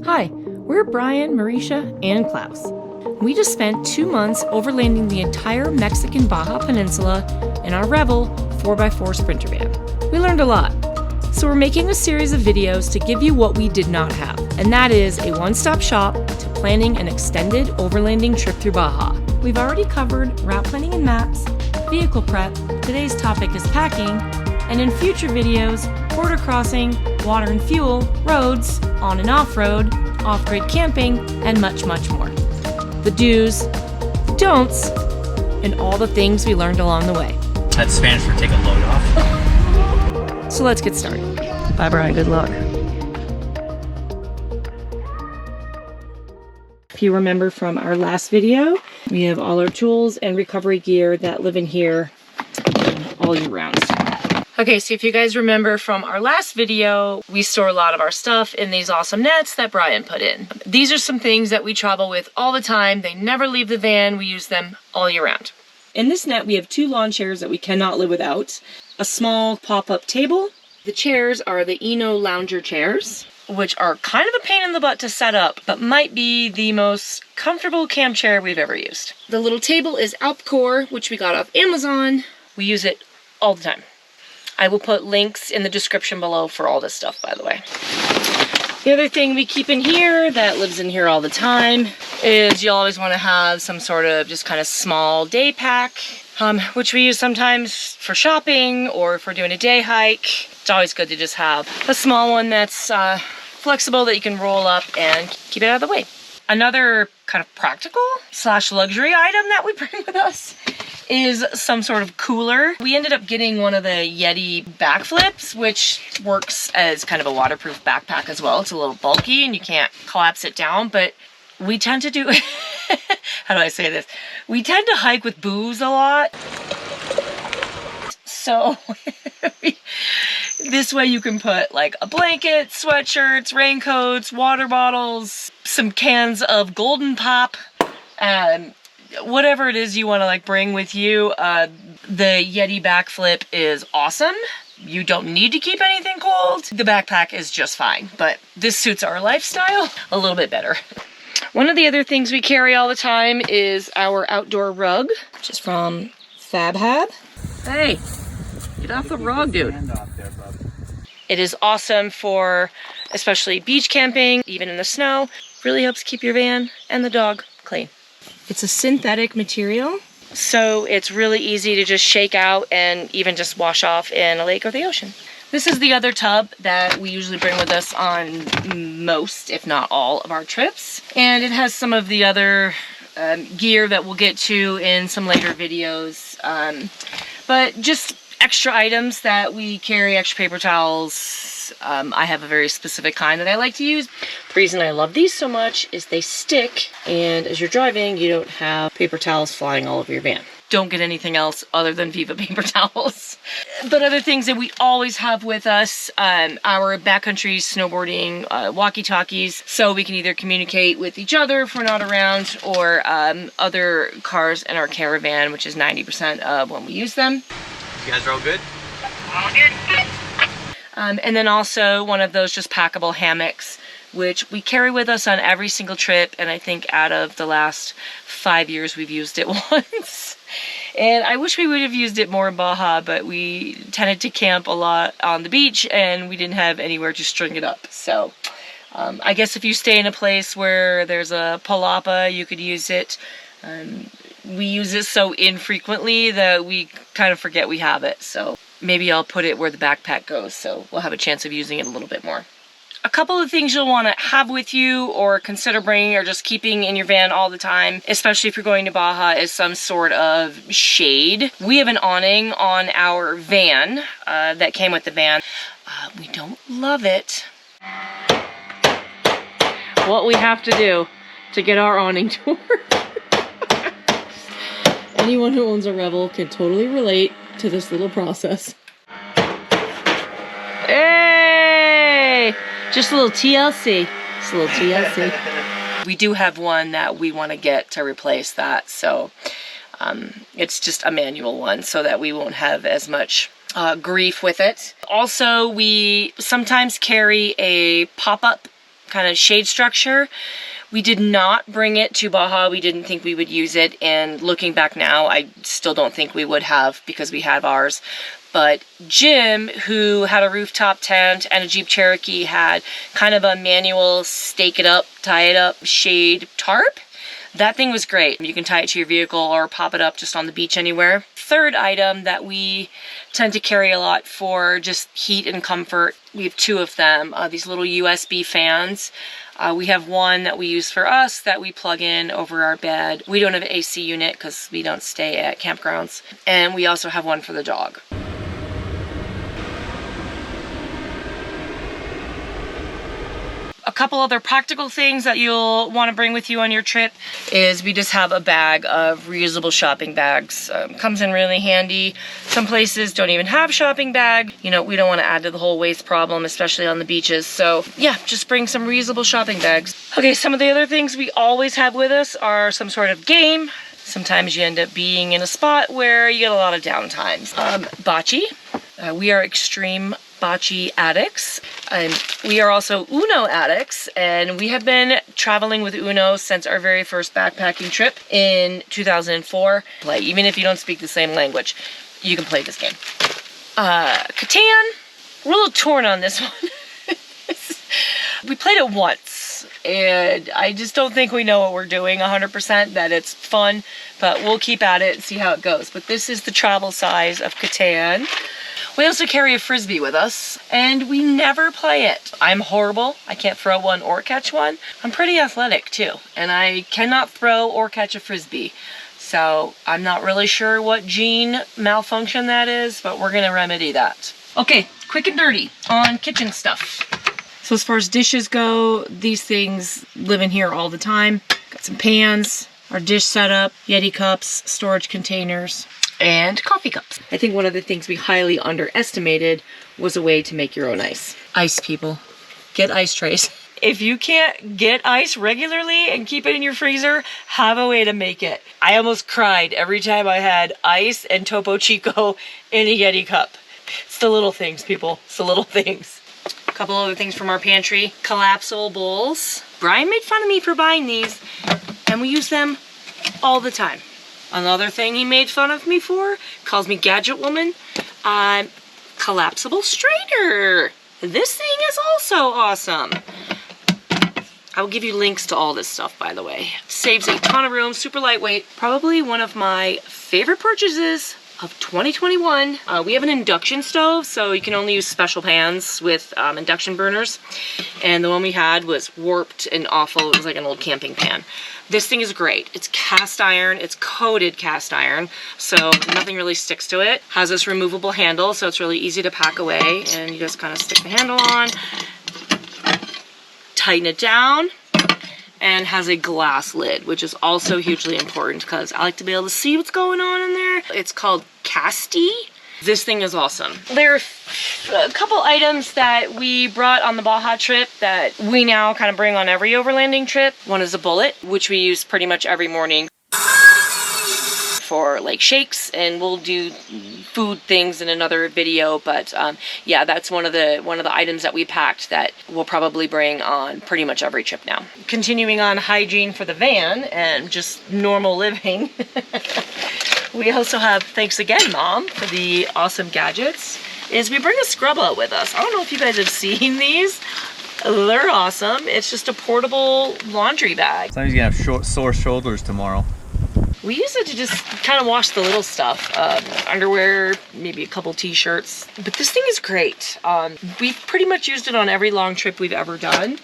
Hi, we're Brian, Marisha, and Klaus. We just spent 2 months overlanding the entire Mexican Baja Peninsula in our Rebel 4x4 Sprinter van. We learned a lot, so we're making a series of videos to give you what we did not have, and that is a one-stop shop to planning an extended overlanding trip through Baja. We've already covered route planning and maps, vehicle prep, today's topic is packing, and in future videos, border crossing, water and fuel, roads, on and off-road, off-grid camping, and much, much more. The do's, don'ts, and all the things we learned along the way. That's Spanish for take a load off. So let's get started. Bye, Brian. Good luck. If you remember from our last video, we have all our tools and recovery gear that live in here all year round. Okay, so if you guys remember from our last video, we store a lot of our stuff in these awesome nets that Brian put in. These are some things that we travel with all the time. They never leave the van. We use them all year round. In this net, we have 2 lawn chairs that we cannot live without. A small pop-up table. The chairs are the Eno Lounger chairs, which are kind of a pain in the butt to set up, but might be the most comfortable camp chair we've ever used. The little table is Alpcore, which we got off Amazon. We use it all the time. I will put links in the description below for all this stuff, by the way. The other thing we keep in here that lives in here all the time is you always want to have some sort of just kind of small day pack, which we use sometimes for shopping or if we're doing a day hike. It's always good to just have a small one that's flexible that you can roll up and keep it out of the way. Another kind of practical / luxury item that we bring with us is some sort of cooler. We ended up getting one of the Yeti backflips, which works as kind of a waterproof backpack as well. It's a little bulky and you can't collapse it down, but we tend to do, how do I say this? We tend to hike with booze a lot. So this way you can put like a blanket, sweatshirts, raincoats, water bottles, some cans of Golden Pop, and whatever it is you want to like bring with you. The Yeti backflip is awesome. You don't need to keep anything cold. The backpack is just fine, but this suits our lifestyle a little bit better. One of the other things we carry all the time is our outdoor rug, which is from Fab Hab. Hey, get off the rug, dude. It is awesome for especially beach camping, even in the snow. Really helps keep your van and the dog clean. It's a synthetic material, so it's really easy to just shake out and even just wash off in a lake or the ocean. This is the other tub that we usually bring with us on most, if not all, of our trips. And it has some of the other gear that we'll get to in some later videos. But just extra items that we carry, extra paper towels. I have a very specific kind that I like to use. The reason I love these so much is they stick, and as you're driving, you don't have paper towels flying all over your van. Don't get anything else other than Viva paper towels. But other things that we always have with us, our backcountry snowboarding walkie-talkies, so we can either communicate with each other if we're not around, or other cars in our caravan, which is 90% of when we use them. You guys are all good? All good. And then also one of those just packable hammocks, which we carry with us on every single trip, and I think out of the last 5 years we've used it once. And I wish we would have used it more in Baja, but we tended to camp a lot on the beach and we didn't have anywhere to string it up. So I guess if you stay in a place where there's a palapa, you could use it. We use it so infrequently that we kind of forget we have it. So maybe I'll put it where the backpack goes, so we'll have a chance of using it a little bit more. A couple of things you'll want to have with you or consider bringing or just keeping in your van all the time, especially if you're going to Baja, is some sort of shade. We have an awning on our van that came with the van. We don't love it. What we have to do to get our awning to work. Anyone who owns a Rebel can totally relate to this little process. Hey! Just a little TLC. Just a little TLC. We do have one that we want to get to replace that, so it's just a manual one so that we won't have as much grief with it. Also, we sometimes carry a pop-up kind of shade structure. We did not bring it to Baja. We didn't think we would use it, and looking back now, I still don't think we would have because we had ours. But Jim, who had a rooftop tent and a Jeep Cherokee, had kind of a manual stake it up, tie it up shade tarp. That thing was great. You can tie it to your vehicle or pop it up just on the beach anywhere. Third item that we tend to carry a lot for just heat and comfort, we have two of them, these little USB fans. We have one that we use for us that we plug in over our bed. We don't have an AC unit because we don't stay at campgrounds. And we also have one for the dog. A couple other practical things that you'll want to bring with you on your trip is we just have a bag of reusable shopping bags. Comes in really handy. Some places don't even have shopping bag. You know, we don't want to add to the whole waste problem, especially on the beaches. So yeah, just bring some reusable shopping bags. Okay, some of the other things we always have with us are some sort of game. Sometimes you end up being in a spot where you get a lot of downtimes. Bocce. We are extreme Bocce addicts, and we are also Uno addicts, and we have been traveling with Uno since our very first backpacking trip in 2004. Even if you don't speak the same language, you can play this game. Catan, we're a little torn on this one. We played it once, and I just don't think we know what we're doing 100%, that it's fun, but we'll keep at it and see how it goes. But this is the travel size of Catan. We also carry a Frisbee with us, and we never play it. I'm horrible. I can't throw one or catch one. I'm pretty athletic too, and I cannot throw or catch a Frisbee. So I'm not really sure what gene malfunction that is, but we're gonna remedy that. Okay, quick and dirty on kitchen stuff. So as far as dishes go, these things live in here all the time. Got some pans, our dish setup, Yeti cups, storage containers, and coffee cups. I think one of the things we highly underestimated was a way to make your own ice. Ice, people. Get ice trays. If you can't get ice regularly and keep it in your freezer, have a way to make it. I almost cried every time I had ice and Topo Chico in a Yeti cup. It's the little things, people. It's the little things. A couple other things from our pantry. Collapsible bowls. Brian made fun of me for buying these, and we use them all the time. Another thing he made fun of me for, calls me Gadget Woman, collapsible strainer. This thing is also awesome. I will give you links to all this stuff, by the way. Saves a ton of room, super lightweight. Probably one of my favorite purchases of 2021. We have an induction stove, so you can only use special pans with induction burners. And the one we had was warped and awful. It was like an old camping pan. This thing is great. It's cast iron. It's coated cast iron, so nothing really sticks to it. Has this removable handle, so it's really easy to pack away, and you just kind of stick the handle on, tighten it down, and has a glass lid, which is also hugely important because I like to be able to see what's going on in there. It's called Casty. This thing is awesome. There are a couple items that we brought on the Baja trip that we now kind of bring on every overlanding trip. One is a bullet, which we use pretty much every morning for like shakes, and we'll do food things in another video, but yeah, that's one of the items that we packed that we'll probably bring on pretty much every trip now. Continuing on hygiene for the van and just normal living. We also have, thanks again, Mom, for the awesome gadgets, is we bring a Scrubba with us. I don't know if you guys have seen these. They're awesome. It's just a portable laundry bag. Sometimes you're gonna have sore shoulders tomorrow. We use it to just kind of wash the little stuff. Underwear, maybe a couple t-shirts. But this thing is great. We've pretty much used it on every long trip we've ever done.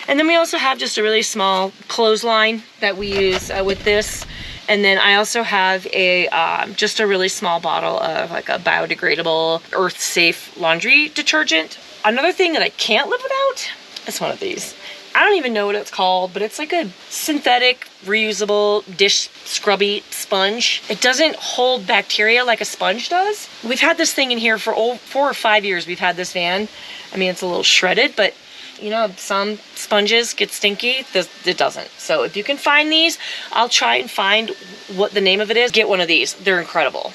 And then we also have just a really small clothesline that we use with this. And then I also have a just a really small bottle of like a biodegradable, earth-safe laundry detergent. Another thing that I can't live without is one of these. I don't even know what it's called, but it's like a synthetic, reusable dish scrubby sponge. It doesn't hold bacteria like a sponge does. We've had this thing in here for 4 or 5 years. We've had this van. I mean, it's a little shredded, but You know, some sponges get stinky. It doesn't. So if you can find these, I'll try and find what the name of it is. Get one of these. They're incredible.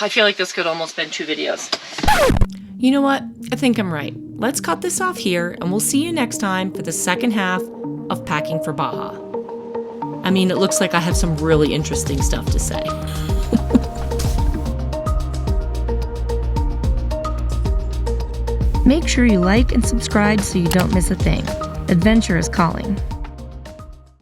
I feel like this could almost been 2 videos. You know what? I think I'm right. Let's cut this off here, and we'll see you next time for the second half of Packing for Baja. I mean, it looks like I have some really interesting stuff to say. Make sure you like and subscribe so you don't miss a thing. Adventure is calling.